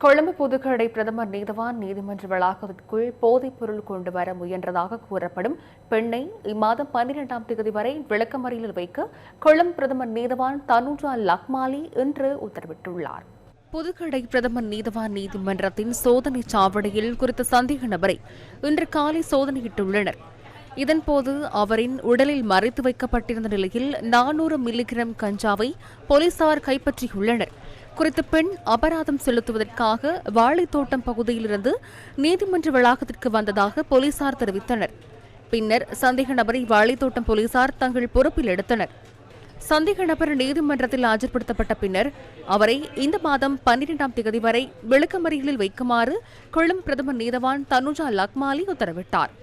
கொழும்பு புதுக்கடை பிரதமர் நீதவான் நீதிமன்ற வளாகத்திற்குள் போதைப் பொருள் கொண்டு வர முயன்றதாக கூறப்படும் பெண்ணை இம்மாதம் 12ஆம் தேதி வரை விளக்கமறியலில் வைக்க கொழும்பு பிரதமர் நீதவான் தனுஜா லக்மாலி இன்று உத்தரவிட்டுள்ளார். புதுக்கடை பிரதமர் நீதவான் நீதிமன்றத்தின் சோதனை சாவடியில் குறித்த சந்தேக நபரை இன்று காலை சோதனையிட்டுள்ளனர். இதன்போது அவரின் உடலில் மறைத்து வைக்கப்பட்டிருந்த நிலையில் 400 மில்லிகிராம் கஞ்சாவை போலீசார் கைப்பற்றியுள்ளனர். குறித்த பெண் அபராதம் செலுத்துவதற்காக வாழைத்தோட்டம் பகுதியிலிருந்து நீதிமன்ற வளாகத்திற்கு வந்ததாக போலீசார் தெரிவித்தனர். பின்னர் சந்தேக நபரை வாழைத்தோட்டம் போலீசார் தங்கள் பொறுப்பில் எடுத்தனர். சந்தேக நபர் நீதிமன்றத்தில் ஆஜர்படுத்தப்பட்ட பின்னர் அவரை இந்த மாதம் 12ஆம் தேதி வரை விளக்கமறியலில் வைக்குமாறு கொழும்பு பிரதமர் நீதவான் தனுஜா லக்மாலி உத்தரவிட்டார்.